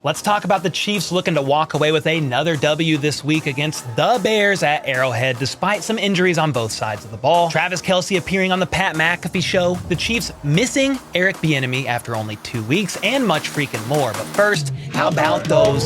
Let's talk about the Chiefs looking to walk away with another W this week against the Bears at Arrowhead, despite some injuries on both sides of the ball. Travis Kelce appearing on the Pat McAfee Show, the Chiefs missing Eric Bieniemy after only 2 weeks, and much freaking more. But first, how about those?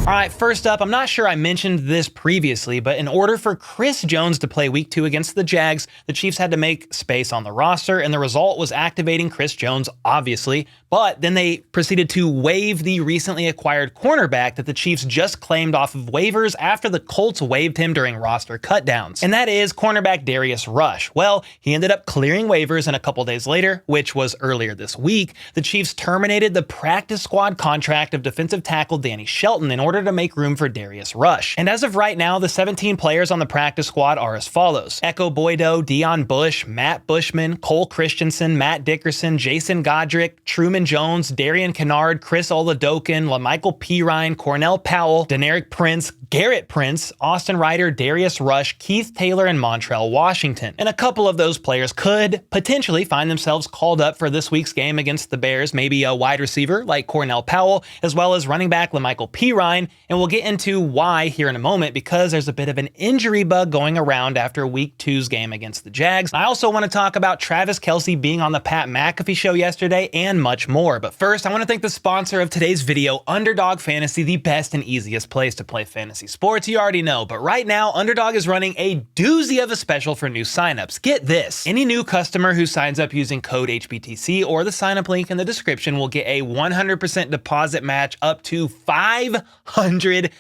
All right, first up, I'm not sure I mentioned this previously, but in order for Chris Jones to play week 2 against the Jags, the Chiefs had to make space on the roster, and the result was activating Chris Jones, obviously, but then they proceeded to waive the recently acquired cornerback that the Chiefs just claimed off of waivers after the Colts waived him during roster cutdowns, and that is cornerback Darius Rush. Well, he ended up clearing waivers, and a couple days later, which was earlier this week, the Chiefs terminated the practice squad contract of defensive tackle Danny Shelton in order to make room for Darius Rush. And as of right now, the 17 players on the practice squad are as follows: Echo Boydo, Dion Bush, Matt Bushman, Cole Christensen, Matt Dickerson, Jason Godric, Truman Jones, Darian Kennard, Chris Oladokin, LaMichael Perine, Cornell Powell, Deneric Prince, Garrett Prince, Austin Ryder, Darius Rush, Keith Taylor, and Montrell Washington. And a couple of those players could potentially find themselves called up for this week's game against the Bears, maybe a wide receiver like Cornell Powell, as well as running back LaMichael Perine. And we'll get into why here in a moment, because there's a bit of an injury bug going around after week 2's game against the Jags. I also want to talk about Travis Kelce being on the Pat McAfee Show yesterday and much more. But first, I want to thank the sponsor of today's video, Underdog Fantasy, the best and easiest place to play fantasy sports. You already know, but right now, Underdog is running a doozy of a special for new signups. Get this. Any new customer who signs up using code HBTC or the sign up link in the description will get a 100% deposit match up to $500.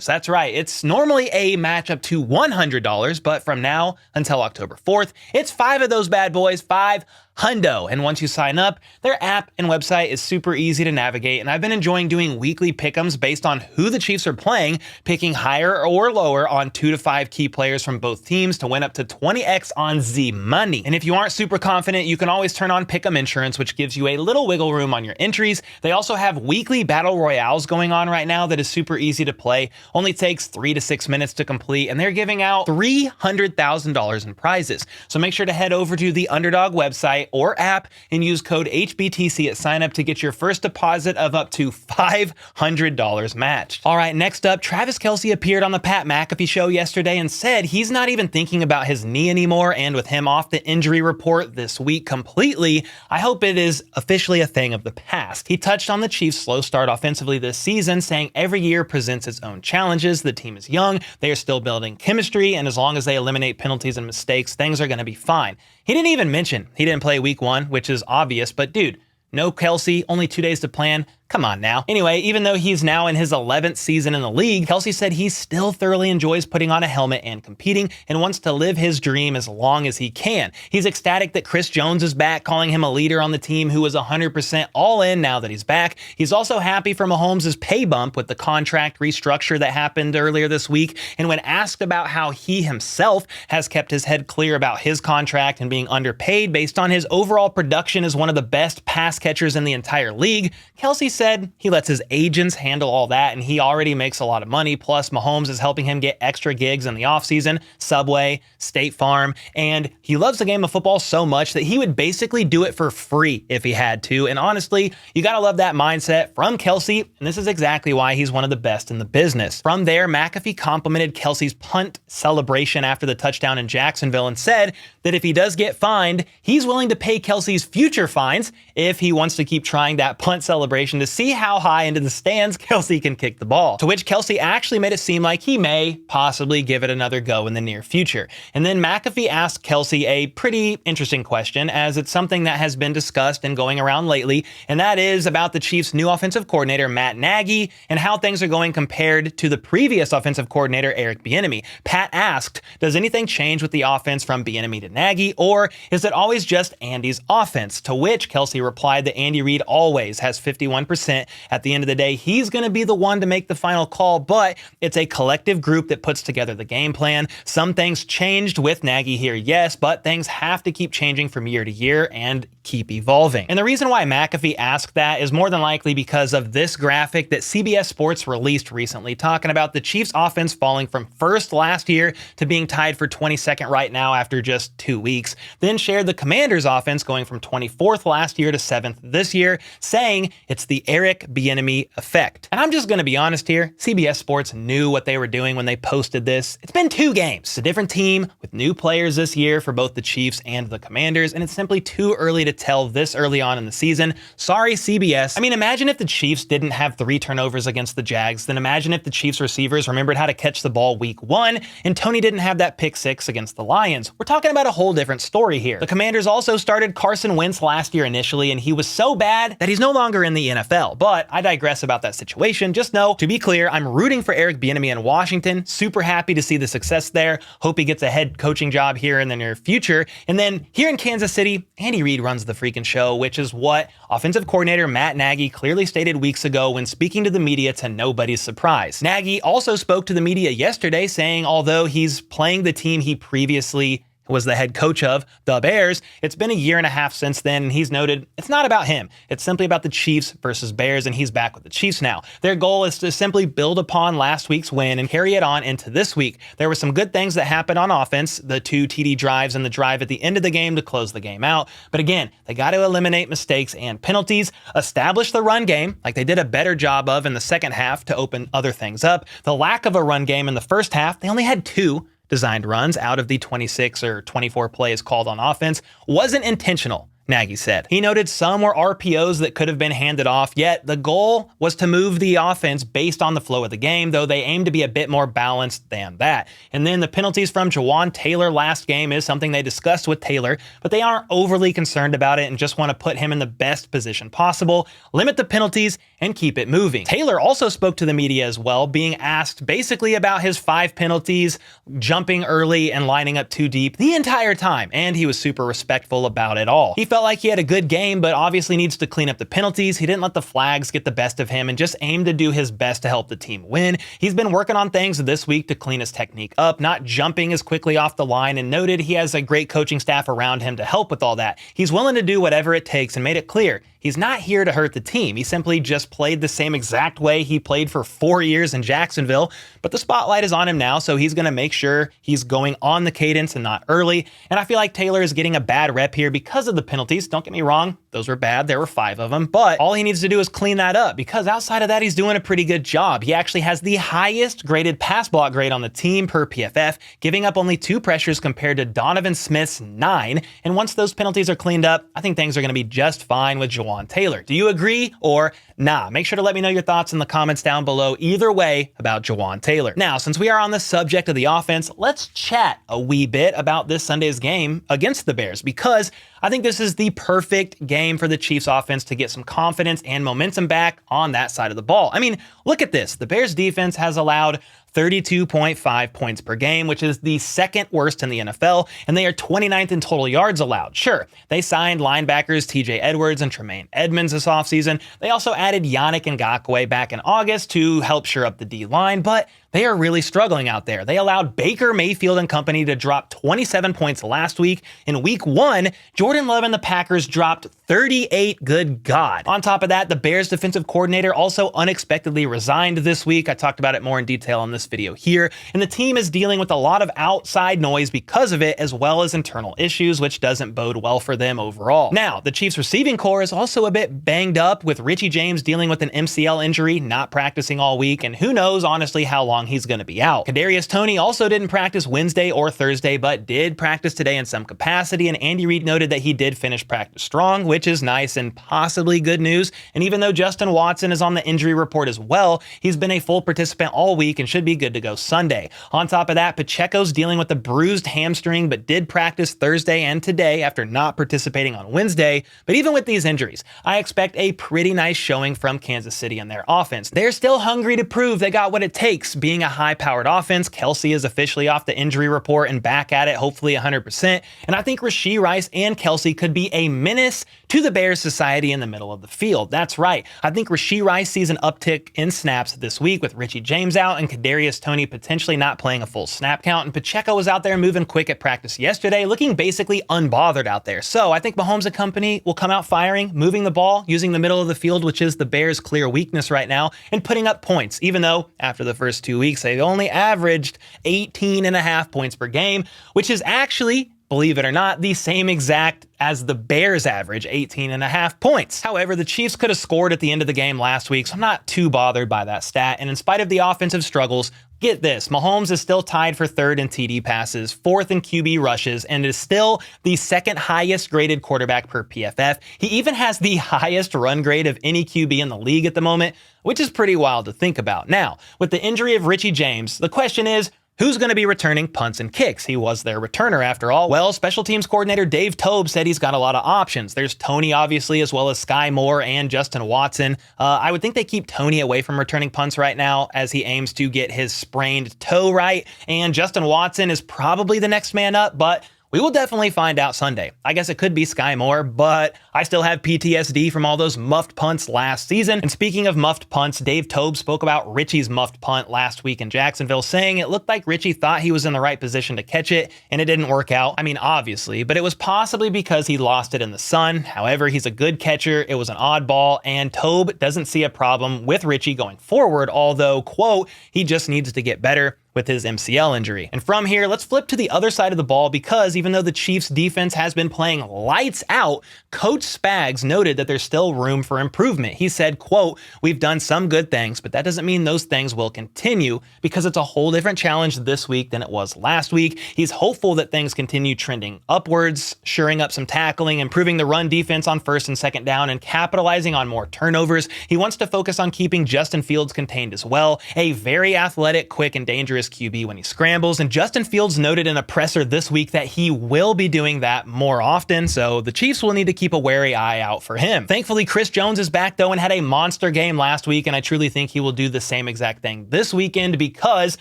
That's right. It's normally a match up to $100, but from now until October 4th, it's 5 of those bad boys, 5 hundo. And once you sign up, their app and website is super easy to navigate, and I've been enjoying doing weekly pick'ems based on who the Chiefs are playing, picking higher or lower on 2 to 5 key players from both teams to win up to 20x on Z money. And if you aren't super confident, you can always turn on Pick'em Insurance, which gives you a little wiggle room on your entries. They also have weekly battle royales going on right now that is super easy to play. Only takes 3 to 6 minutes to complete, and they're giving out $300,000 in prizes. So make sure to head over to the Underdog website or app and use code HBTC at sign up to get your first deposit of up to $500 matched. All right, next up, Travis Kelce appeared on the Pat McAfee Show yesterday and said he's not even thinking about his knee anymore, and with him off the injury report this week completely, I hope it is officially a thing of the past. He touched on the Chiefs' slow start offensively this season, saying every year presents its own challenges. The team is young, they are still building chemistry, and as long as they eliminate penalties and mistakes, things are going to be fine. He didn't even mention he didn't play week 1, which is obvious, but dude, no Kelce, only 2 days to plan. Come on now. Anyway, even though he's now in his 11th season in the league, Kelce said he still thoroughly enjoys putting on a helmet and competing and wants to live his dream as long as he can. He's ecstatic that Chris Jones is back, calling him a leader on the team who is 100% all in now that he's back. He's also happy for Mahomes' pay bump with the contract restructure that happened earlier this week. And when asked about how he himself has kept his head clear about his contract and being underpaid based on his overall production as one of the best pass catchers in the entire league, Kelce said he lets his agents handle all that, and he already makes a lot of money. Plus, Mahomes is helping him get extra gigs in the offseason, Subway, State Farm, and he loves the game of football so much that he would basically do it for free if he had to. And honestly, you gotta love that mindset from Kelce, and this is exactly why he's one of the best in the business. From there, McAfee complimented Kelce's punt celebration after the touchdown in Jacksonville and said that if he does get fined, he's willing to pay Kelce's future fines if he wants to keep trying that punt celebration to see how high into the stands Kelce can kick the ball. To which Kelce actually made it seem like he may possibly give it another go in the near future. And then McAfee asked Kelce a pretty interesting question, as it's something that has been discussed and going around lately, and that is about the Chiefs' new offensive coordinator, Matt Nagy, and how things are going compared to the previous offensive coordinator, Eric Bieniemy. Pat asked, does anything change with the offense from Bieniemy to Nagy, or is it always just Andy's offense? To which Kelce replied that Andy Reid always has 51% 100%. At the end of the day, he's going to be the one to make the final call, but it's a collective group that puts together the game plan. Some things changed with Nagy here, yes, but things have to keep changing from year to year and keep evolving. And the reason why McAfee asked that is more than likely because of this graphic that CBS Sports released recently, talking about the Chiefs offense falling from first last year to being tied for 22nd right now after just 2 weeks, then shared the Commanders offense going from 24th last year to 7th this year, saying it's the Eric Bieniemy effect. And I'm just going to be honest here, CBS Sports knew what they were doing when they posted this. It's been 2 games, it's a different team with new players this year for both the Chiefs and the Commanders, and it's simply too early to tell this early on in the season. Sorry, CBS. I mean, imagine if the Chiefs didn't have 3 turnovers against the Jags, then imagine if the Chiefs receivers remembered how to catch the ball week 1 and Toney didn't have that pick 6 against the Lions. We're talking about a whole different story here. The Commanders also started Carson Wentz last year initially, and he was so bad that he's no longer in the NFL. But I digress about that situation. Just know, to be clear, I'm rooting for Eric Bieniemy in Washington. Super happy to see the success there. Hope he gets a head coaching job here in the near future. And then here in Kansas City, Andy Reid runs the freaking show, which is what offensive coordinator Matt Nagy clearly stated weeks ago when speaking to the media, to nobody's surprise. Nagy also spoke to the media yesterday saying although he's playing the team he previously was the head coach of, the Bears, it's been a year and a half since then, and he's noted it's not about him. It's simply about the Chiefs versus Bears, and he's back with the Chiefs now. Their goal is to simply build upon last week's win and carry it on into this week. There were some good things that happened on offense, the 2 TD drives and the drive at the end of the game to close the game out. But again, they got to eliminate mistakes and penalties, establish the run game, like they did a better job of in the second half to open other things up. The lack of a run game in the first half, they only had 2 designed runs out of the 26 or 24 plays called on offense, wasn't intentional, Nagy said. He noted some were RPOs that could have been handed off, yet the goal was to move the offense based on the flow of the game, though they aimed to be a bit more balanced than that. And then the penalties from Jawaan Taylor last game is something they discussed with Taylor, but they aren't overly concerned about it and just want to put him in the best position possible, limit the penalties, and keep it moving. Taylor also spoke to the media as well, being asked basically about his 5 penalties, jumping early and lining up too deep the entire time, and he was super respectful about it all. He felt like he had a good game, but obviously needs to clean up the penalties. He didn't let the flags get the best of him and just aimed to do his best to help the team win. He's been working on things this week to clean his technique up, not jumping as quickly off the line, and noted he has a great coaching staff around him to help with all that. He's willing to do whatever it takes and made it clear he's not here to hurt the team. He simply just played the same exact way he played for 4 years in Jacksonville, but the spotlight is on him now, so he's going to make sure he's going on the cadence and not early. And I feel like Taylor is getting a bad rep here because of the penalties. Don't get me wrong, those were bad. There were 5 of them, but all he needs to do is clean that up, because outside of that, he's doing a pretty good job. He actually has the highest graded pass block grade on the team per PFF, giving up only 2 pressures compared to Donovan Smith's 9. And once those penalties are cleaned up, I think things are going to be just fine with Jawaan Taylor. Do you agree or nah? Make sure to let me know your thoughts in the comments down below either way about Jawaan Taylor. Now, since we are on the subject of the offense, let's chat a wee bit about this Sunday's game against the Bears, because I think this is the perfect game for the Chiefs offense to get some confidence and momentum back on that side of the ball. I mean, look at this. The Bears defense has allowed 32.5 points per game, which is the 2nd worst in the NFL, and they are 29th in total yards allowed. Sure, they signed linebackers TJ Edwards and Tremaine Edmonds this offseason. They also added Yannick Ngakoue back in August to help shore up the D-line, but they are really struggling out there. They allowed Baker Mayfield and company to drop 27 points last week. In week 1, Jordan Love and the Packers dropped 38. Good God. On top of that, the Bears defensive coordinator also unexpectedly resigned this week. I talked about it more in detail in this video here. And the team is dealing with a lot of outside noise because of it, as well as internal issues, which doesn't bode well for them overall. Now, the Chiefs receiving core is also a bit banged up, with Richie James dealing with an MCL injury, not practicing all week, and who knows honestly how long he's going to be out. Kadarius Toney also didn't practice Wednesday or Thursday, but did practice today in some capacity, and Andy Reid noted that he did finish practice strong, which is nice and possibly good news. And even though Justin Watson is on the injury report as well, he's been a full participant all week and should be good to go Sunday. On top of that, Pacheco's dealing with a bruised hamstring, but did practice Thursday and today after not participating on Wednesday. But even with these injuries, I expect a pretty nice showing from Kansas City and their offense. They're still hungry to prove they got what it takes, being a high-powered offense. Kelce is officially off the injury report and back at it, hopefully 100%. And I think Rashee Rice and Kelce could be a menace to the Bears society in the middle of the field. That's right. I think Rashee Rice sees an uptick in snaps this week with Richie James out and Kadarius Toney potentially not playing a full snap count. And Pacheco was out there moving quick at practice yesterday, looking basically unbothered out there. So I think Mahomes and company will come out firing, moving the ball, using the middle of the field, which is the Bears' clear weakness right now, and putting up points, even though after the first 2 weeks, they've only averaged 18.5 points per game, which is actually, believe it or not, the same exact as the Bears average, 18.5 points. However, the Chiefs could have scored at the end of the game last week, so I'm not too bothered by that stat. And in spite of the offensive struggles, get this, Mahomes is still tied for third in TD passes, fourth in QB rushes, and is still the second highest graded quarterback per PFF. He even has the highest run grade of any QB in the league at the moment, which is pretty wild to think about. Now, with the injury of Richie James, the question is, who's going to be returning punts and kicks? He was their returner after all. Well, special teams coordinator Dave Toub said he's got a lot of options. There's Toney, obviously, as well as Sky Moore and Justin Watson. I would think they keep Toney away from returning punts right now as he aims to get his sprained toe right. And Justin Watson is probably the next man up, but we will definitely find out Sunday. I guess it could be Sky Moore, but I still have PTSD from all those muffed punts last season. And speaking of muffed punts, Dave Toub spoke about Richie's muffed punt last week in Jacksonville, saying it looked like Richie thought he was in the right position to catch it, and it didn't work out. I mean, obviously, but it was possibly because he lost it in the sun. However, he's a good catcher. It was an odd ball, and Toub doesn't see a problem with Richie going forward, although, quote, he just needs to get better with his MCL injury. And from here, let's flip to the other side of the ball because even though the Chiefs defense has been playing lights out, Coach Spags noted that there's still room for improvement. He said, quote, "We've done some good things, but that doesn't mean those things will continue because it's a whole different challenge this week than it was last week." He's hopeful that things continue trending upwards, shoring up some tackling, improving the run defense on first and second down, and capitalizing on more turnovers. He wants to focus on keeping Justin Fields contained as well, a very athletic, quick, and dangerous QB when he scrambles, and Justin Fields noted in a presser this week that he will be doing that more often, so the Chiefs will need to keep a wary eye out for him. Thankfully, Chris Jones is back though and had a monster game last week, and I truly think he will do the same exact thing this weekend because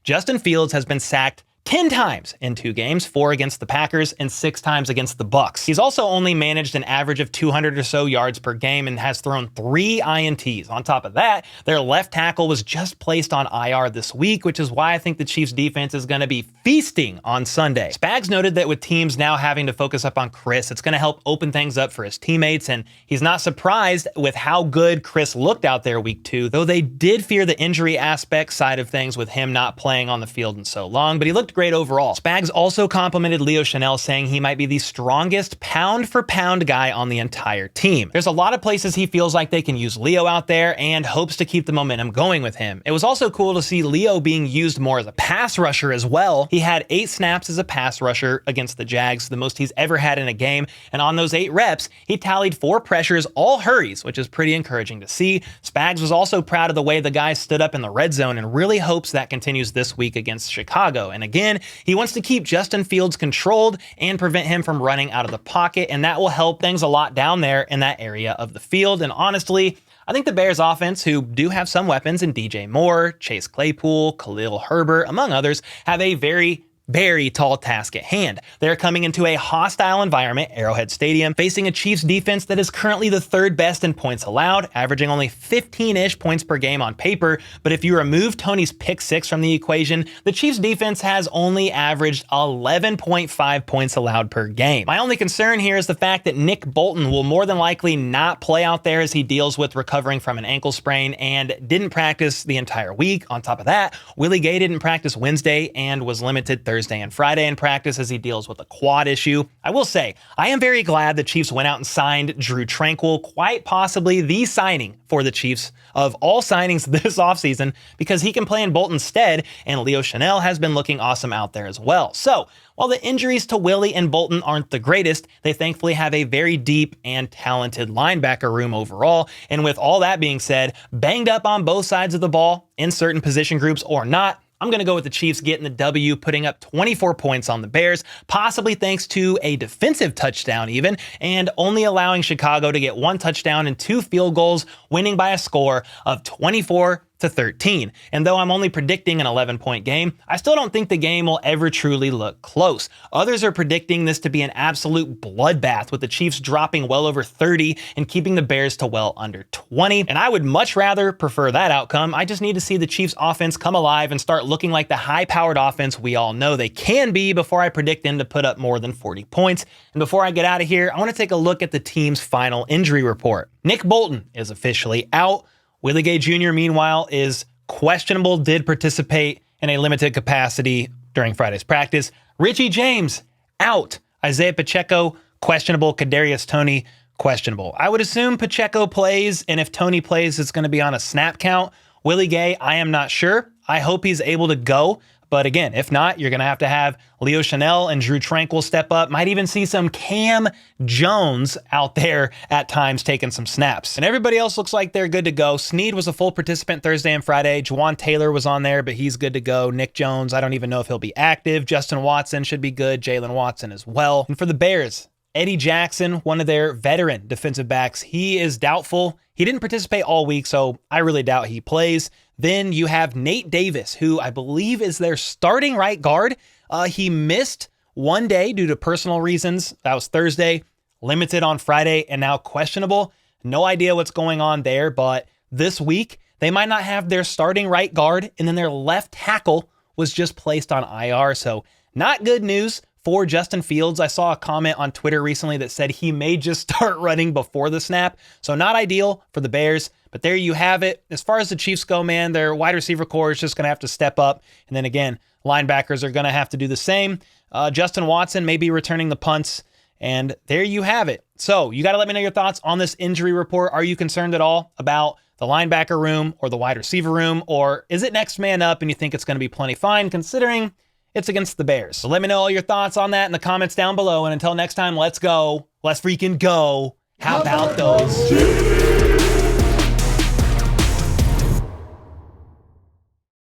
Justin Fields has been sacked 10 times in 2 games, 4 against the Packers and 6 times against the Bucs. He's also only managed an average of 200 or so yards per game and has thrown 3 INTs. On top of that, their left tackle was just placed on IR this week, which is why I think the Chiefs defense is going to be feasting on Sunday. Spags noted that with teams now having to focus up on Chris, it's going to help open things up for his teammates, and he's not surprised with how good Chris looked out there week 2, though they did fear the injury aspect side of things with him not playing on the field in so long, but he looked great overall. Spags also complimented Leo Chenal, saying he might be the strongest pound-for-pound guy on the entire team. There's a lot of places he feels like they can use Leo out there and hopes to keep the momentum going with him. It was also cool to see Leo being used more as a pass rusher as well. He had 8 snaps as a pass rusher against the Jags, the most he's ever had in a game, and on those 8 reps, he tallied 4 pressures, all hurries, which is pretty encouraging to see. Spags was also proud of the way the guys stood up in the red zone and really hopes that continues this week against Chicago. And again, he wants to keep Justin Fields controlled and prevent him from running out of the pocket, and that will help things a lot down there in that area of the field. And honestly, I think the Bears offense, who do have some weapons in DJ Moore, Chase Claypool, Khalil Herbert, among others, have a very tall task at hand. They're coming into a hostile environment, Arrowhead Stadium, facing a Chiefs defense that is currently the 3rd best in points allowed, averaging only 15-ish points per game on paper. But if you remove Toney's pick 6 from the equation, the Chiefs defense has only averaged 11.5 points allowed per game. My only concern here is the fact that Nick Bolton will more than likely not play out there as he deals with recovering from an ankle sprain and didn't practice the entire week. On top of that, Willie Gay didn't practice Wednesday and was limited Thursday and Friday in practice as he deals with a quad issue. I will say, I am very glad the Chiefs went out and signed Drew Tranquill, quite possibly the signing for the Chiefs of all signings this offseason, because he can play in Bolton's stead, and Leo Chenal has been looking awesome out there as well. So, while the injuries to Willie and Bolton aren't the greatest, they thankfully have a very deep and talented linebacker room overall. And with all that being said, banged up on both sides of the ball, in certain position groups or not, I'm going to go with the Chiefs getting the W, putting up 24 points on the Bears, possibly thanks to a defensive touchdown even, and only allowing Chicago to get 1 touchdown and 2 field goals, winning by a score of 24-13. And though I'm only predicting an 11-point game, I still don't think the game will ever truly look close. Others are predicting this to be an absolute bloodbath, with the Chiefs dropping well over 30 and keeping the Bears to well under 20. And I would much rather prefer that outcome. I just need to see the Chiefs offense come alive and start looking like the high-powered offense we all know they can be before I predict them to put up more than 40 points. And before I get out of here, I want to take a look at the team's final injury report. Nick Bolton is officially out. Willie Gay Jr., meanwhile, is questionable, did participate in a limited capacity during Friday's practice. Richie James, out. Isaiah Pacheco, questionable. Kadarius Toney, questionable. I would assume Pacheco plays, and if Toney plays, it's going to be on a snap count. Willie Gay, I am not sure. I hope he's able to go. But again, if not, you're going to have Leo Chenal and Drew Tranquil step up. Might even see some Cam Jones out there at times taking some snaps. And everybody else looks like they're good to go. Snead was a full participant Thursday and Friday. Jawaan Taylor was on there, but he's good to go. Nick Jones, I don't even know if he'll be active. Justin Watson should be good. Jalen Watson as well. And for the Bears, Eddie Jackson, one of their veteran defensive backs, he is doubtful. He didn't participate all week, so I really doubt he plays. Then you have Nate Davis, who I believe is their starting right guard. He missed one day due to personal reasons. That was Thursday, limited on Friday, and now questionable. No idea what's going on there, but this week they might not have their starting right guard, and then their left tackle was just placed on IR. So not good news for Justin Fields. I saw a comment on Twitter recently that said he may just start running before the snap. So not ideal for the Bears, but there you have it. As far as the Chiefs go, man, their wide receiver core is just going to have to step up. And then again, linebackers are going to have to do the same. Justin Watson may be returning the punts. And there you have it. So you got to let me know your thoughts on this injury report. Are you concerned at all about the linebacker room or the wide receiver room? Or is it next man up and you think it's going to be plenty fine considering it's against the Bears? So let me know all your thoughts on that in the comments down below. And until next time, let's go. Let's freaking go. How about those Chiefs?